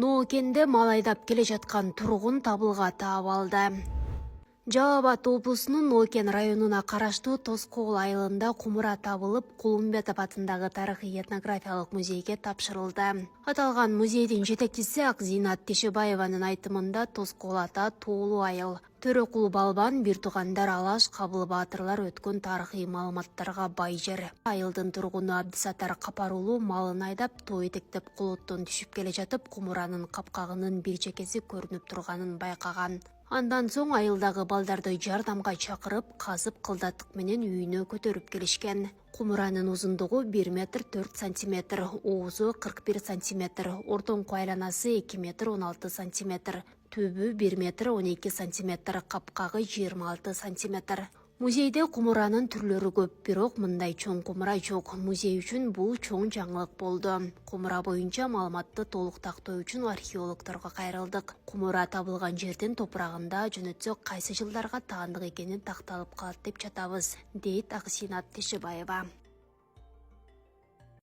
Ноокенде мал айдап келе жаткан тургун табылга таап алды. Жалал Абад облусунун Ноокен районуна караштуу Тоскоол айылында кумура табылып, Кулумбетов атындагы тарыхый этнографиялык музейге тапшырылды. Аталган музейдин жетекчиси Акзинат Тешебаеванын айтымында Тоскоол ата тоолуу айыл. Төрөкул балбан, бир туугандар Алаш, Кабыл баатырлар өткөн тарыхый маалыматтарга бай жер. Айылдын тургуну Абдисатар Капарулуу малын айдап, тоо этектеп колоттон түшүп келе жатып, кумуранын капкагынын бир чекеси көрүнүп турганын байкаган. Андан соң айылдагы балдарды жардамга чакырып, казып кылдаттык менен үйүнө көтөрүп келишкен. Кумуранын узундугу 1 метр 4 сантиметр, оозу 41 сантиметр, ортоңку айланасы 2 метр 16 сантиметр, түбү 1 метр 12 сантиметр, капкагы 26 сантиметр. Музейде кумуранын түрлөрү көп, бирок мындай чоң кумура жок. Музей үчүн бул чоң жаңылык болду. Кумура боюнча маалыматты толук тактоо үчүн археологторго кайрылдык. Кумура табылган жердин топурагында жөнөтсөк кайсы жылдарга таандык экени такталып калат деп жатабыз, дейт Акзинат Тешебаева.